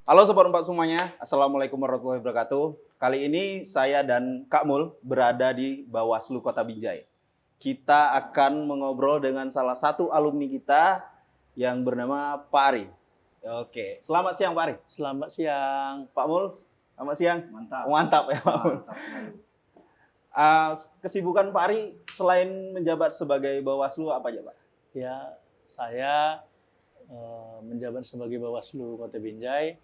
Halo Sobat Empat semuanya, Assalamualaikum warahmatullahi wabarakatuh. Kali ini saya dan Kak Mul berada di Bawaslu Kota Binjai. Kita akan mengobrol dengan salah satu alumni kita yang bernama Pak Ari. Oke, selamat siang Pak Ari. Selamat siang. Pak Mul, selamat siang. Mantap. Mantap ya Pak Mul. Kesibukan Pak Ari selain menjabat sebagai Bawaslu apa aja Pak? Ya, saya menjabat sebagai Bawaslu Kota Binjai.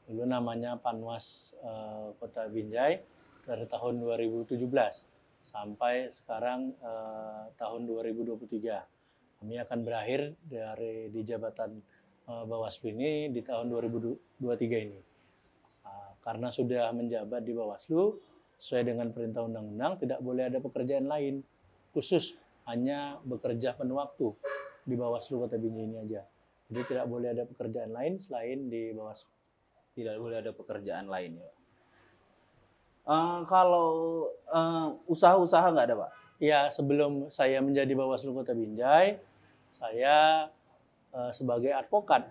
Dulu namanya Panwas Kota Binjai dari tahun 2017 sampai sekarang tahun 2023. Kami akan berakhir di jabatan Bawaslu ini di tahun 2023 ini. Karena sudah menjabat di Bawaslu, sesuai dengan perintah undang-undang tidak boleh ada pekerjaan lain, khusus hanya bekerja penuh waktu di Bawaslu Kota Binjai ini aja. Jadi tidak boleh ada pekerjaan lain selain di Bawaslu. Tidak boleh ada pekerjaan lain ya. Kalau usaha-usaha nggak ada Pak? Ya, sebelum saya menjadi Bawaslu Kota Binjai, saya sebagai advokat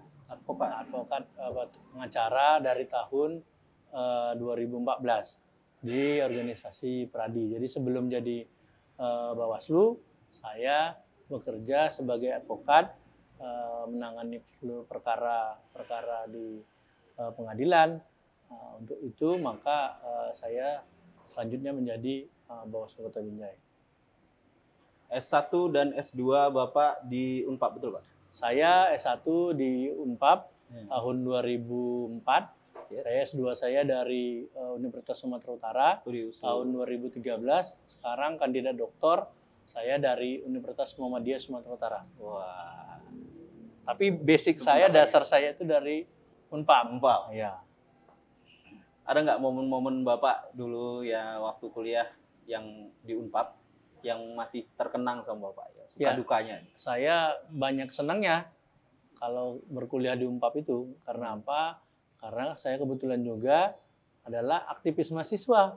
pengacara dari tahun 2014 di organisasi Pradi. Jadi sebelum jadi Bawaslu, saya bekerja sebagai advokat menangani perkara di pengadilan. Untuk itu maka saya selanjutnya menjadi Bawaslu Kota Binjai. S1 dan S2 Bapak di Unpad betul Pak? Saya S1 di Unpad tahun 2004. Ya. S2 saya dari Universitas Sumatera Utara tahun 2013. Sekarang kandidat doktor saya dari Universitas Muhammadiyah Sumatera Utara. Wah. Tapi basic saya, dasar saya itu dari Unpad. Ya. Ada nggak momen-momen Bapak dulu ya waktu kuliah yang di Unpad yang masih terkenang sama Bapak ya, suka dukanya? Saya banyak senangnya kalau berkuliah di Unpad itu. Karena apa? Karena saya kebetulan juga adalah aktivis mahasiswa.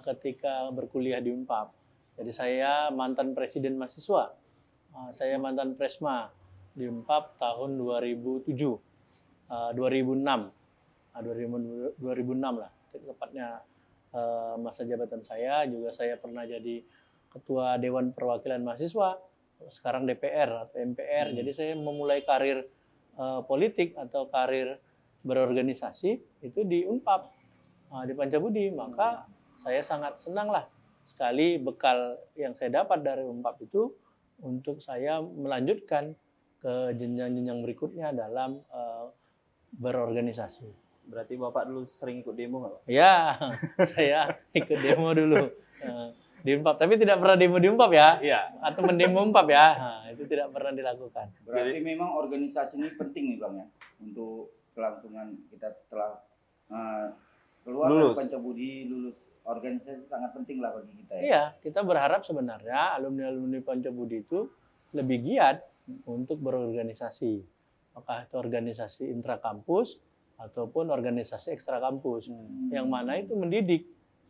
Ketika berkuliah di Unpad. Jadi saya mantan presiden mahasiswa. Saya mantan presma di Unpad tahun 2006 lah tepatnya masa jabatan saya. Juga saya pernah jadi ketua Dewan Perwakilan Mahasiswa, sekarang DPR atau MPR. Jadi saya memulai karir politik atau karir berorganisasi itu di Unpad, di Pancabudi. Maka saya sangat senang lah sekali bekal yang saya dapat dari Unpad itu untuk saya melanjutkan ke jenjang-jenjang berikutnya dalam berorganisasi. Berarti Bapak dulu sering ikut demo nggak Pak? Ya, saya ikut demo dulu di Unpad. Tapi tidak pernah demo di Unpad ya? Iya. Atau mendemo Unpad ya? Nah, itu tidak pernah dilakukan. Berarti memang organisasi ini penting nih Bang ya, untuk kelangsungan kita setelah keluar dari Pancabudi, lulus. Organisasi sangat penting lah bagi kita ya. Iya, kita berharap sebenarnya alumni-alumni Pancabudi itu lebih giat untuk berorganisasi. Apakah itu organisasi intrakampus ataupun organisasi ekstra kampus. Yang mana itu mendidik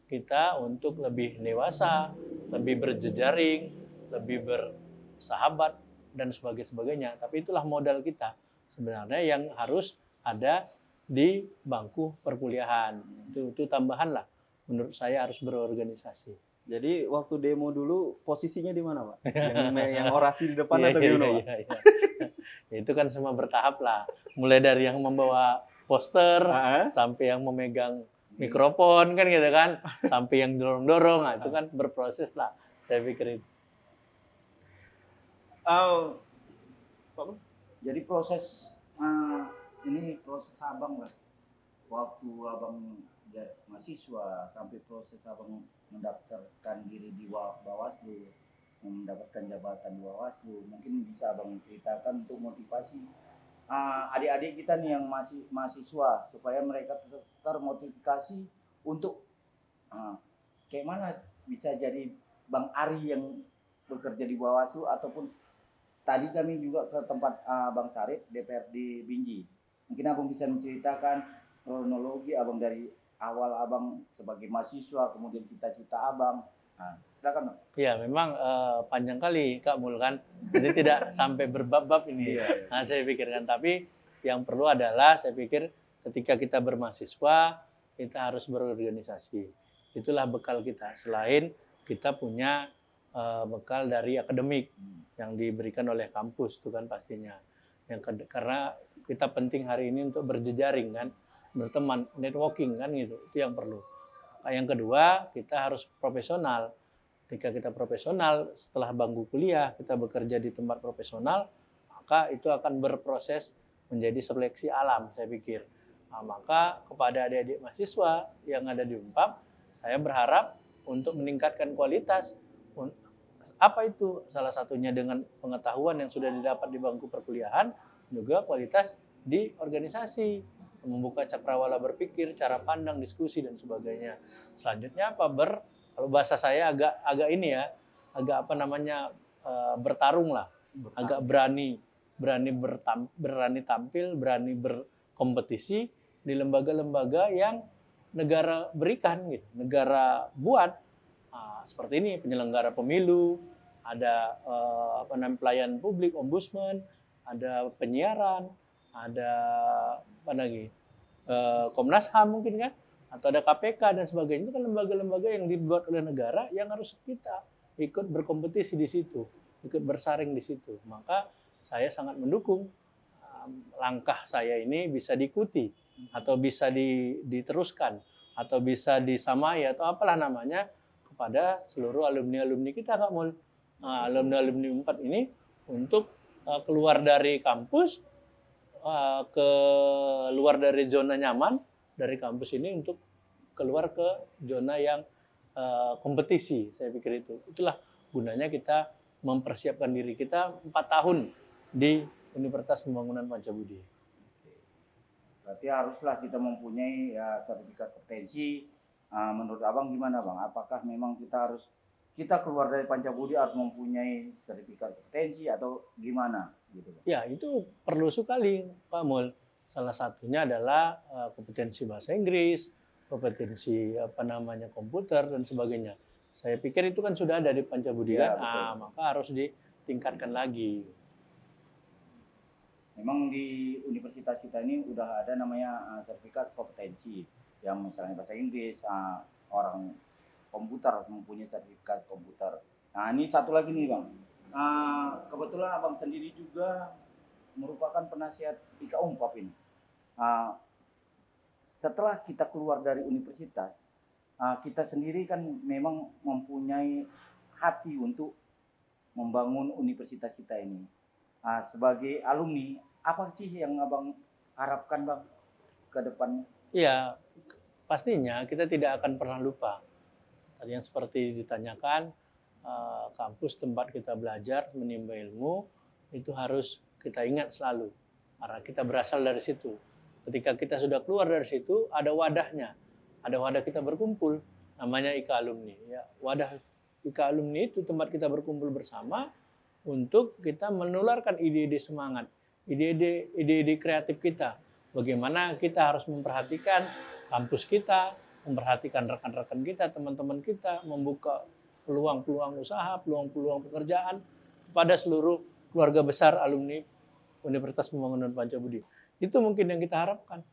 kita untuk lebih dewasa, lebih berjejaring, lebih bersahabat, dan sebagainya. Tapi itulah modal kita sebenarnya yang harus ada di bangku perkuliahan. Itu tambahan lah. Menurut saya harus berorganisasi. Jadi waktu demo dulu posisinya di mana Pak? yang orasi di depan atau gimana Pak? Iya. Itu kan semua bertahap lah. Mulai dari yang membawa poster, sampai yang memegang mikrofon kan gitu kan, sampai yang dorong-dorong, itu kan berproses lah. Saya pikir itu. Jadi proses ini proses abang lah. Waktu abang mahasiswa sampai proses abang mendaftarkan diri di Bawaslu, mendapatkan jabatan di Bawaslu, mungkin bisa abang ceritakan untuk motivasi adik-adik kita nih yang masih mahasiswa supaya mereka termotivasi untuk kayak mana bisa jadi Bang Ari yang bekerja di Bawaslu, ataupun tadi kami juga ke tempat Bang Sarip DPR di Binjai. Mungkin abang bisa menceritakan kronologi abang dari awal abang sebagai mahasiswa, kemudian cita-cita abang. Silakan. Ya, memang panjang kali Kak Mul kan. Jadi tidak sampai berbab-bab ini. Nah, saya pikirkan. Tapi yang perlu adalah saya pikir ketika kita bermahasiswa, kita harus berorganisasi. Itulah bekal kita. Selain kita punya bekal dari akademik yang diberikan oleh kampus, itu kan pastinya. Karena kita penting hari ini untuk berjejaring kan, berteman, networking kan gitu. Itu yang perlu. Yang kedua, kita harus profesional. Ketika kita profesional, setelah bangku kuliah, kita bekerja di tempat profesional, maka itu akan berproses menjadi seleksi alam, saya pikir. Nah, maka kepada adik-adik mahasiswa yang ada di Unpad, saya berharap untuk meningkatkan kualitas. Apa itu? Salah satunya dengan pengetahuan yang sudah didapat di bangku perkuliahan, juga kualitas di organisasi. Membuka cakrawala berpikir, cara pandang, diskusi, dan sebagainya. Selanjutnya apa? Kalau bahasa saya agak ini ya, agak apa namanya, bertarung lah, agak berani tampil, berani berkompetisi di lembaga-lembaga yang negara berikan, gitu, negara buat. Seperti ini, penyelenggara pemilu, ada pelayan publik, ombudsman, ada penyiaran, ada apa lagi, Komnas HAM mungkin kan, atau ada KPK dan sebagainya. Itu kan lembaga-lembaga yang dibuat oleh negara yang harus kita ikut berkompetisi di situ, ikut bersaing di situ. Maka saya sangat mendukung langkah saya ini bisa diikuti atau bisa diteruskan atau bisa disamai atau apalah namanya kepada seluruh alumni-alumni kita, Kak Mul. Alumni-alumni Unpad ini untuk keluar dari kampus, keluar dari zona nyaman dari kampus ini untuk keluar ke zona yang kompetisi. Saya pikir itulah gunanya kita mempersiapkan diri kita 4 tahun di Universitas Pembangunan Pancabudi. Berarti haruslah kita mempunyai sertifikat kompetensi. Menurut Abang gimana Bang? Apakah memang kita keluar dari Pancabudi harus mempunyai sertifikat kompetensi atau gimana? Gitu, Bang? Ya, itu perlu sekali, Pak Mul. Salah satunya adalah kompetensi bahasa Inggris, kompetensi komputer dan sebagainya. Saya pikir itu kan sudah ada di Pancabudi kan, maka harus ditingkatkan lagi. Memang di universitas kita ini udah ada namanya sertifikat kompetensi, yang misalnya bahasa Inggris, orang komputer harus mempunyai sertifikat komputer. Nah ini satu lagi nih Bang, kebetulan Abang sendiri juga merupakan penasihat IKA Unpad ini. Setelah kita keluar dari universitas, kita sendiri kan memang mempunyai hati untuk membangun universitas kita ini. Sebagai alumni, apa sih yang Abang harapkan Bang ke depannya? Iya, pastinya kita tidak akan pernah lupa. Tadi yang seperti ditanyakan, kampus tempat kita belajar, menimba ilmu, itu harus kita ingat selalu. Karena kita berasal dari situ. Ketika kita sudah keluar dari situ, ada wadahnya. Ada wadah kita berkumpul, namanya IKA Alumni. Ya, wadah IKA Alumni itu tempat kita berkumpul bersama untuk kita menularkan ide-ide semangat, ide-ide kreatif kita. Bagaimana kita harus memperhatikan kampus kita, memperhatikan rekan-rekan kita, teman-teman kita, membuka peluang-peluang usaha, peluang-peluang pekerjaan kepada seluruh keluarga besar alumni Universitas Pembangunan Pancabudi. Itu mungkin yang kita harapkan.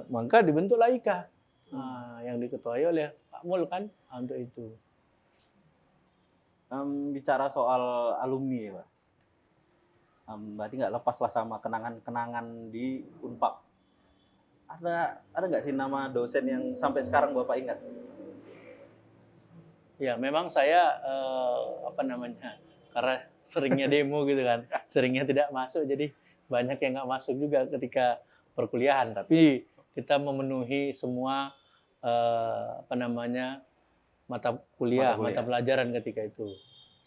Maka dibentuklah IKA yang diketuai oleh Pak Mul kan untuk itu. Bicara soal alumni ya Pak, berarti nggak lepas lah sama kenangan-kenangan di Unpad. Ada nggak sih nama dosen yang sampai sekarang Bapak ingat? Ya memang saya karena seringnya demo gitu kan, seringnya tidak masuk, jadi banyak yang nggak masuk juga ketika perkuliahan. Tapi kita memenuhi semua mata kuliah, mata pelajaran ketika itu.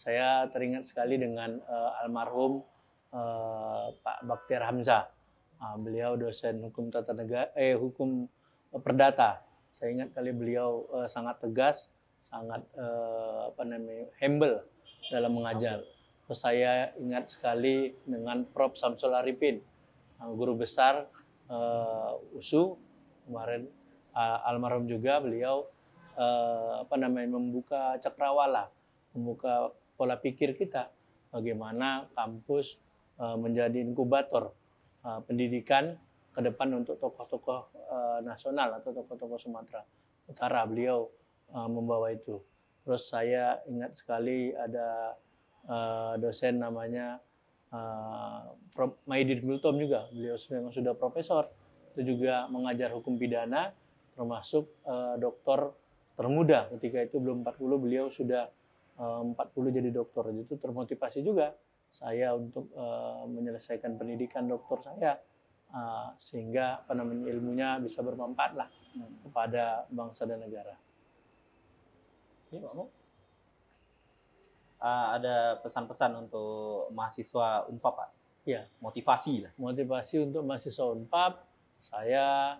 Saya teringat sekali dengan almarhum Pak Baktiar Hamzah. Beliau dosen hukum tata negara, hukum perdata. Saya ingat kali beliau sangat tegas, sangat humble dalam mengajar. Terus saya ingat sekali dengan Prof. Samsul Arifin, guru besar USU kemarin, almarhum juga beliau membuka cakrawala, membuka pola pikir kita, bagaimana kampus menjadi inkubator pendidikan ke depan untuk tokoh-tokoh nasional atau tokoh-tokoh Sumatera Utara. Beliau membawa itu. Terus saya ingat sekali ada dosen namanya Prof. Maidin Gultom juga. Beliau sudah profesor. Itu juga mengajar hukum pidana, termasuk doktor termuda. Ketika itu belum 40, beliau sudah 40 jadi doktor. Itu termotivasi juga saya untuk menyelesaikan pendidikan doktor saya, sehingga ilmunya bisa bermanfaat lah kepada bangsa dan negara. Ini Pak Mo. Ada pesan-pesan untuk mahasiswa Unpad, Pak? Ya. Motivasi lah. Motivasi untuk mahasiswa Unpad, saya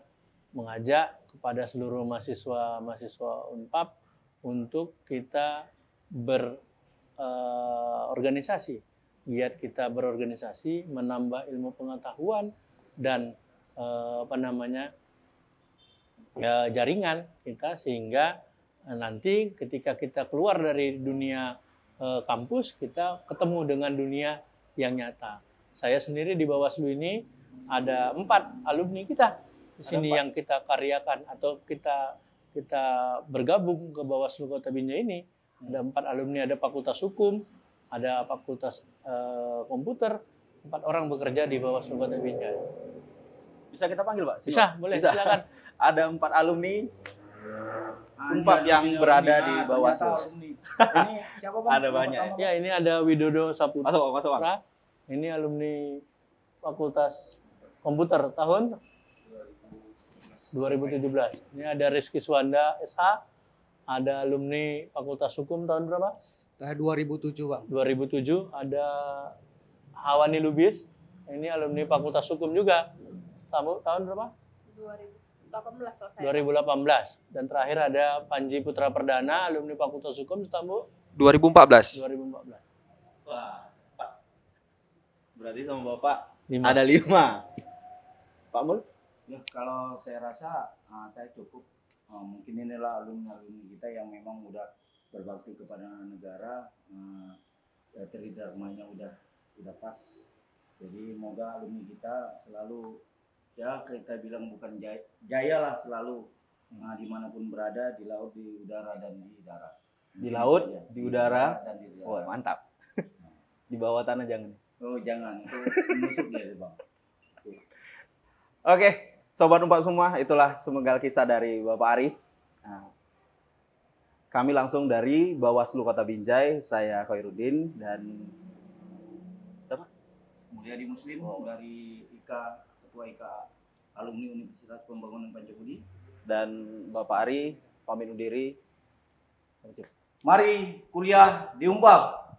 mengajak kepada seluruh mahasiswa Unpad untuk kita berorganisasi. Giat kita berorganisasi, menambah ilmu pengetahuan dan jaringan kita, sehingga nanti ketika kita keluar dari dunia kampus, kita ketemu dengan dunia yang nyata. Saya sendiri di Bawaslu ini ada 4 alumni kita di sini yang kita karyakan atau kita bergabung ke Bawaslu Kota Binjai ini. Ada 4 alumni, ada Fakultas Hukum, ada Fakultas Komputer, 4 orang bekerja di Bawaslu Kota Binjai. Bisa kita panggil, Pak? Bisa, boleh, silakan. Ada 4 alumni Unpad yang berada di Bawaslu. Ini siapa, Bang? Ada banyak. Ya, ini ada Widodo Saputra. Masuk, Bang. Ini alumni Fakultas Komputer tahun 2017. Ini ada Rizky Swanda SH, ada alumni Fakultas Hukum tahun berapa? Tahun 2007, Bang. 2007. Ada Hawani Lubis, ini alumni Fakultas Hukum juga. Tahun berapa? 2018 selesai. 2018. Dan terakhir ada Panji Putra Perdana, alumni Fakultas Hukum, tahun 2014. 2014. Wah, Pak. Berarti sama Bapak 5. ada 5. Pak Mul? Ya, kalau saya rasa saya cukup. Mungkin inilah alumni kita yang memang udah berbakti kepada negara, tridharmanya udah pas. Jadi semoga alumni kita selalu, ya kita bilang bukan jaya lah selalu, dimanapun berada, di laut, di udara, dan di darat. Di laut, di udara, dan di darat. Wah, mantap. Di bawah tanah jangan. Oh jangan, itu menusuk ya Bang. Oke, Sobat Unpad semua, itulah semoga kisah dari Bapak Ari. Nah, kami langsung dari Bawaslu Kota Binjai, saya Khairuddin dan siapa? Mulyadi Muslim dari IKA, Ketua IKA Alumni Universitas Pembangunan Pancabudi. Dan Bapak Ari pamit undur diri. Mari kuliah di Unpad.